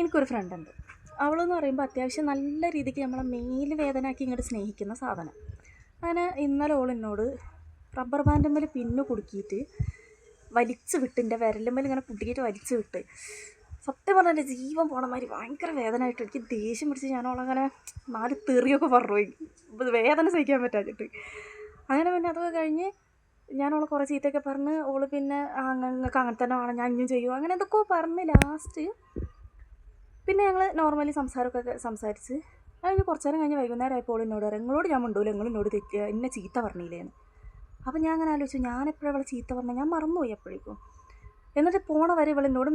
എനിക്കൊരു ഫ്രണ്ടുണ്ട്. അവളെന്ന് പറയുമ്പോൾ അത്യാവശ്യം നല്ല രീതിക്ക് നമ്മളെ മേല് വേദനയാക്കി ഇങ്ങോട്ട് സ്നേഹിക്കുന്ന സാധനം. അങ്ങനെ ഇന്നലെ എന്നോട് റബ്ബർ ബാൻഡുമ്മേൽ പിന്നു കുടുക്കിയിട്ട് വലിച്ചു വിട്ട്, എൻ്റെ വിരലുമ്മേൽ ഇങ്ങനെ കുടുക്കിയിട്ട് വലിച്ചു വിട്ട്. സത്യം പറഞ്ഞാൽ എൻ്റെ ജീവൻ പോണ മാതിരി ഭയങ്കര വേദനയായിട്ട് എനിക്ക് ദേഷ്യം പിടിച്ച് ഞാനവളങ്ങനെ 4 തെറിയൊക്കെ പറഞ്ഞുപോയി, വേദന സഹിക്കാൻ പറ്റാഞ്ഞിട്ട്. അങ്ങനെ പിന്നെ അതൊക്കെ കഴിഞ്ഞ് ഞാനവളെ കുറേ ചീത്തയൊക്കെ പറഞ്ഞ് ഓള് പിന്നെ നിങ്ങൾക്ക് അങ്ങനെ തന്നെ വേണം, ഞാൻ ഇനിയും ചെയ്യുമോ അങ്ങനെ എന്തൊക്കെയോ പറഞ്ഞ് ലാസ്റ്റ് പിന്നെ ഞങ്ങൾ നോർമലി സംസാരിച്ച് കഴിഞ്ഞ് കുറച്ച് നേരം കഴിഞ്ഞ് വൈകുന്നേരം ആയപ്പോൾ എന്നോട് പറയാം, നിങ്ങളോട് ഞാൻ മിണ്ടൂല, നിങ്ങൾ എന്നോട് തെറ്റുക, എന്നെ ചീത്ത പറഞ്ഞില്ലേന്ന്. അപ്പം ഞാൻ അങ്ങനെ ആലോചിച്ചു, ഞാൻ എപ്പോഴും അവളെ ചീത്ത പറഞ്ഞാൽ ഞാൻ മറന്നുപോയി എപ്പോഴേക്കും. എന്നിട്ട് പോണ വരെ ഇവളെന്നോട്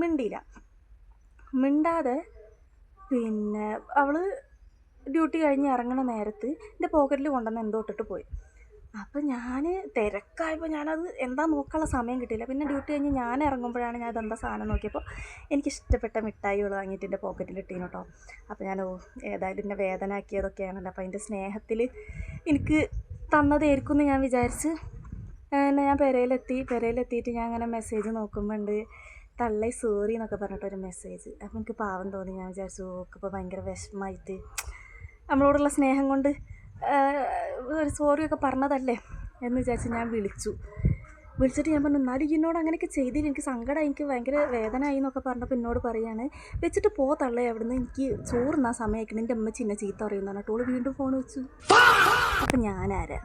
മിണ്ടാതെ പിന്നെ അവൾ ഡ്യൂട്ടി കഴിഞ്ഞ് ഇറങ്ങണ നേരത്ത് എൻ്റെ പോക്കറ്റിൽ കൊണ്ടുവന്ന് എന്തോ ഇട്ടിട്ട് പോയി. അപ്പം ഞാൻ തിരക്കായപ്പോൾ ഞാനത് എന്താ നോക്കാനുള്ള സമയം കിട്ടിയില്ല. പിന്നെ ഡ്യൂട്ടി കഴിഞ്ഞ് ഞാൻ ഇറങ്ങുമ്പോഴാണ് ഞാൻ ഇതെന്താ സാധനം നോക്കിയപ്പോൾ എനിക്കിഷ്ടപ്പെട്ട മിഠായികൾ വാങ്ങിയിട്ട് എൻ്റെ പോക്കറ്റിൽ ഇട്ടീന് കേട്ടോ. അപ്പോൾ ഞാൻ ഏതായാലും എന്നെ വേദന ആക്കിയതൊക്കെയാണല്ലോ, അപ്പോൾ അതിൻ്റെ സ്നേഹത്തിൽ എനിക്ക് തന്നതായിരിക്കും എന്ന് ഞാൻ വിചാരിച്ച് ഞാൻ പെരയിലെത്തിയിട്ട് ഞാൻ അങ്ങനെ മെസ്സേജ് നോക്കുമ്പോണ്ട് തള്ളേ സോറി എന്നൊക്കെ പറഞ്ഞിട്ടൊരു മെസ്സേജ്. അപ്പോൾ എനിക്ക് പാവം തോന്നി. ഞാൻ വിചാരിച്ചു ഇപ്പോൾ ഭയങ്കര വിഷമമായിട്ട് നമ്മളോടുള്ള സ്നേഹം കൊണ്ട് ഒരു സോറിയൊക്കെ പറഞ്ഞതല്ലേ എന്ന് വിചാരിച്ച് ഞാൻ വിളിച്ചിട്ട് ഞാൻ പറഞ്ഞു, എന്നാലും എന്നോട് അങ്ങനെയൊക്കെ ചെയ്തില്ല, എനിക്ക് സങ്കടമായി, എനിക്ക് ഭയങ്കര വേദനയായി എന്നൊക്കെ പറഞ്ഞപ്പോൾ എന്നോട് പറയാണ്, വെച്ചിട്ട് പോ തള്ളേ അവിടുന്ന്, എനിക്ക് ചോറുന്നാൻ സമയമായിക്കണം, എൻ്റെ അമ്മച്ചി എന്നെ ചീത്ത പറയുന്നു പറഞ്ഞിട്ട് ഓള് വീണ്ടും ഫോൺ വെച്ചു. അപ്പം ഞാനാരാ?